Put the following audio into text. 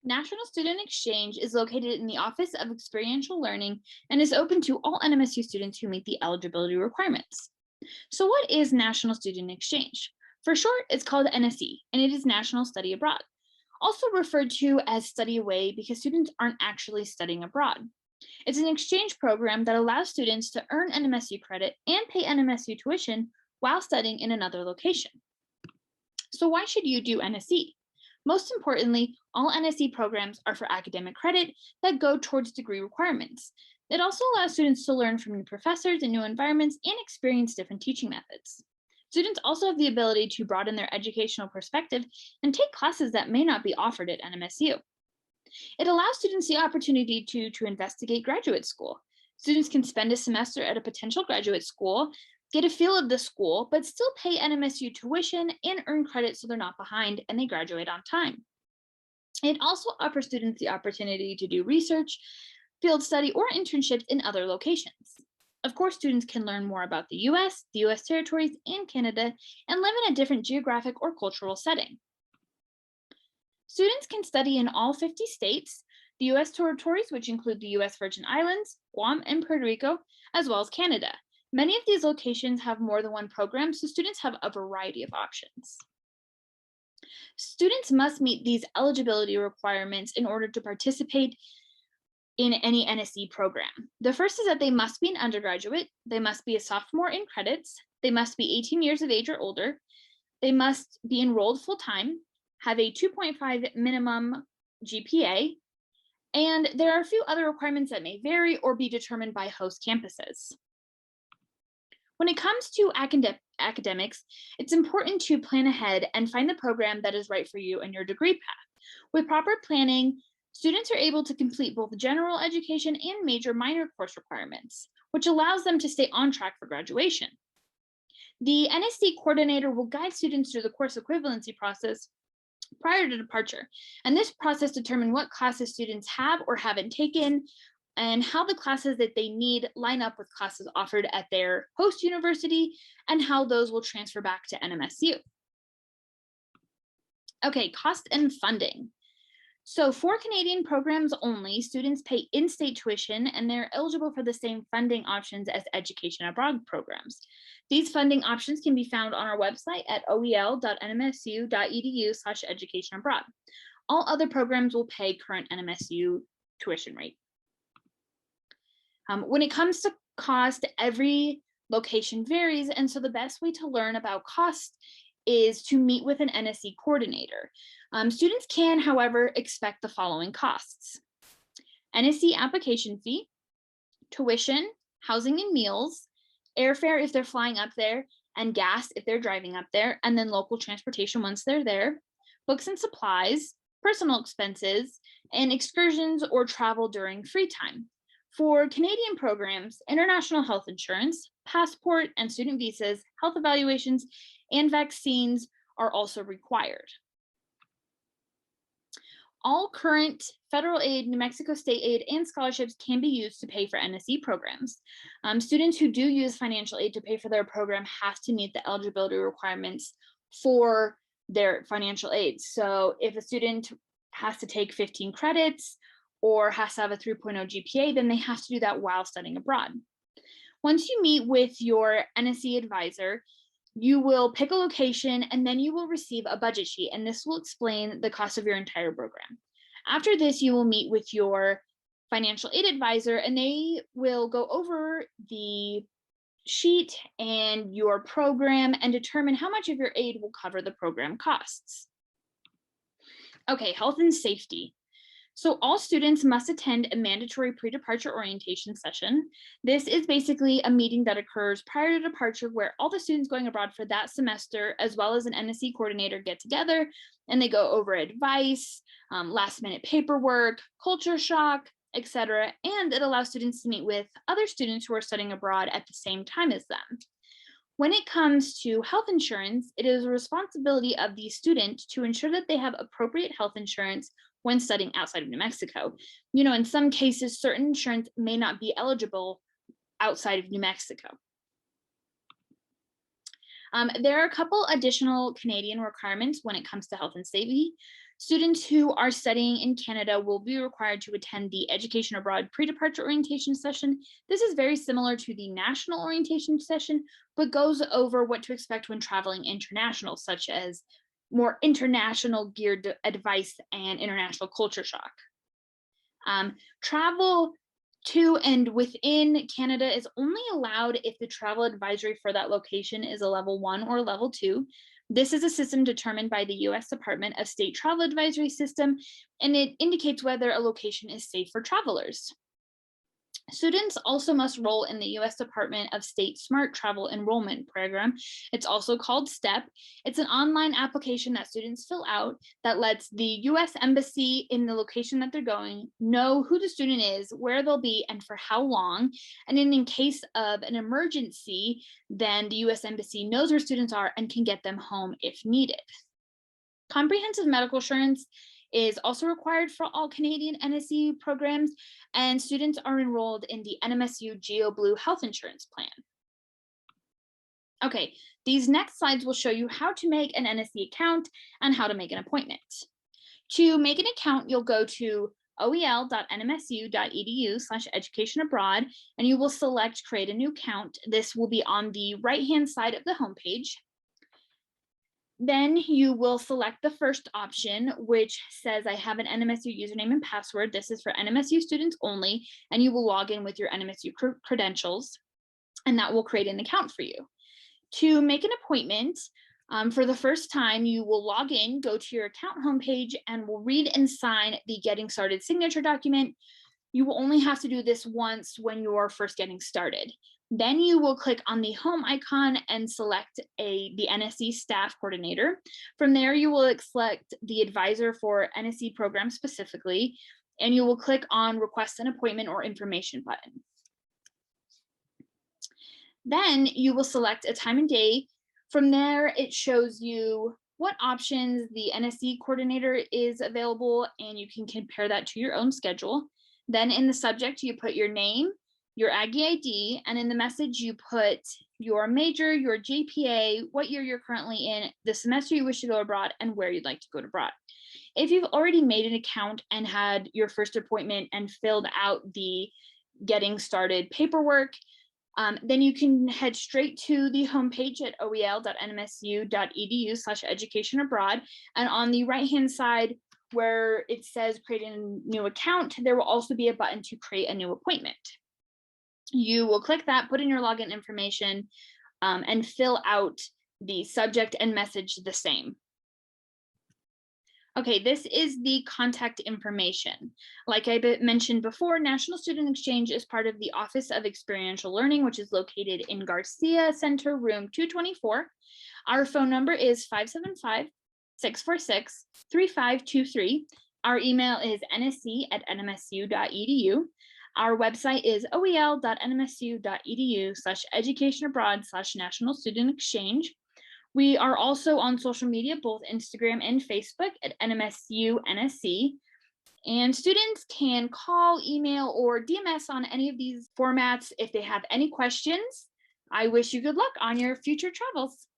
National Student Exchange is located in the Office of Experiential Learning and is open to all NMSU students who meet the eligibility requirements. So, what is National Student Exchange? For short, it's called NSE, and it is National Study Abroad, also referred to as study away because students aren't actually studying abroad. It's an exchange program that allows students to earn NMSU credit and pay NMSU tuition while studying in another location. So, why should you do NSE? Most importantly, all NSE programs are for academic credit that go towards degree requirements. It also allows students to learn from new professors in new environments and experience different teaching methods. Students also have the ability to broaden their educational perspective and take classes that may not be offered at NMSU. It allows students the opportunity to investigate graduate school. Students can spend a semester at a potential graduate school, get a feel of the school, but still pay NMSU tuition and earn credit so they're not behind and they graduate on time. It also offers students the opportunity to do research, field study, or internships in other locations. Of course, students can learn more about the US territories, and Canada, and live in a different geographic or cultural setting. Students can study in all 50 states, the US territories, which include the US Virgin Islands, Guam, and Puerto Rico, as well as Canada. Many of these locations have more than one program, so students have a variety of options. Students must meet these eligibility requirements in order to participate in any NSE program. The first is that they must be an undergraduate, they must be a sophomore in credits, they must be 18 years of age or older, they must be enrolled full-time, have a 2.5 minimum GPA, and there are a few other requirements that may vary or be determined by host campuses. When it comes to academics, it's important to plan ahead and find the program that is right for you and your degree path. With proper planning, students are able to complete both general education and major minor course requirements, which allows them to stay on track for graduation. The NSC coordinator will guide students through the course equivalency process prior to departure, and this process determines what classes students have or haven't taken, and how the classes that they need line up with classes offered at their host university, and how those will transfer back to NMSU. Okay, cost and funding. So for Canadian programs only, students pay in-state tuition and they're eligible for the same funding options as education abroad programs. These funding options can be found on our website at oel.nmsu.edu/education abroad. All other programs will pay current NMSU tuition rate. When it comes to cost, every location varies, and so the best way to learn about cost is to meet with an NSE coordinator. Students can, however, expect the following costs: NSE application fee, tuition, housing and meals, airfare if they're flying up there, and gas if they're driving up there, and then local transportation once they're there, books and supplies, personal expenses, and excursions or travel during free time. For Canadian programs, international health insurance, passport and student visas, health evaluations, and vaccines are also required. All current federal aid, New Mexico state aid, and scholarships can be used to pay for NSE programs. Students who do use financial aid to pay for their program have to meet the eligibility requirements for their financial aid. So if a student has to take 15 credits or has to have a 3.0 GPA, then they have to do that while studying abroad. Once you meet with your NSE advisor, you will pick a location and then you will receive a budget sheet, and this will explain the cost of your entire program. After this, you will meet with your financial aid advisor and they will go over the sheet and your program and determine how much of your aid will cover the program costs. Okay, health and safety. So all students must attend a mandatory pre-departure orientation session. This is basically a meeting that occurs prior to departure where all the students going abroad for that semester, as well as an NSE coordinator, get together and they go over advice, last minute paperwork, culture shock, etc. And it allows students to meet with other students who are studying abroad at the same time as them. When it comes to health insurance, it is a responsibility of the student to ensure that they have appropriate health insurance when studying outside of New Mexico. You know, in some cases, certain insurance may not be eligible outside of New Mexico. There are a couple additional Canadian requirements when it comes to health and safety. Students who are studying in Canada will be required to attend the Education Abroad pre-departure orientation session. This is very similar to the national orientation session, but goes over what to expect when traveling international, such as more international geared advice and international culture shock. Travel to and within Canada is only allowed if the travel advisory for that location is a level 1 or level 2. This is a system determined by the US Department of State Travel Advisory System, and it indicates whether a location is safe for travelers. Students also must enroll in the US Department of State Smart Travel Enrollment Program. It's also called STEP. It's an online application that students fill out that lets the US Embassy in the location that they're going know who the student is, where they'll be, and for how long. And in case of an emergency, then the US Embassy knows where students are and can get them home if needed. Comprehensive medical insurance is also required for all Canadian NSU programs, and students are enrolled in the NMSU Geo Blue Health Insurance Plan. Okay, these next slides will show you how to make an NSC account and how to make an appointment. To make an account, you'll go to oel.nmsu.edu/educationabroad, and you will select create a new account. This will be on the right-hand side of the homepage. Then you will select the first option, which says I have an NMSU username and password. This is for NMSU students only, and you will log in with your NMSU credentials, and that will create an account for you. To make an appointment, for the first time, you will log in, go to your account homepage, and will read and sign the Getting Started signature document. You will only have to do this once when you're first getting started. Then you will click on the home icon and select the NSC staff coordinator. From there, you will select the advisor for NSC program specifically, and you will click on request an appointment or information button. Then you will select a time and day. From there, it shows you what options the NSC coordinator is available, and you can compare that to your own schedule. Then in the subject, you put your name, your Aggie ID, and in the message you put your major, your GPA, what year you're currently in, the semester you wish to go abroad, and where you'd like to go abroad. If you've already made an account and had your first appointment and filled out the getting started paperwork, then you can head straight to the homepage at oel.nmsu.edu/educationabroad, and on the right-hand side where it says create a new account, there will also be a button to create a new appointment. You will click that, put in your login information, and fill out the subject and message the same. Okay, this is the contact information. Like I mentioned before, National Student Exchange is part of the Office of Experiential Learning, which is located in Garcia Center, room 224. Our phone number is 575-646-3523. Our email is nsc@nmsu.edu. Our website is oel.nmsu.edu/educationabroad/National Student Exchange. We are also on social media, both Instagram and Facebook at NMSU NSC. And students can call, email, or DMS on any of these formats if they have any questions. I wish you good luck on your future travels.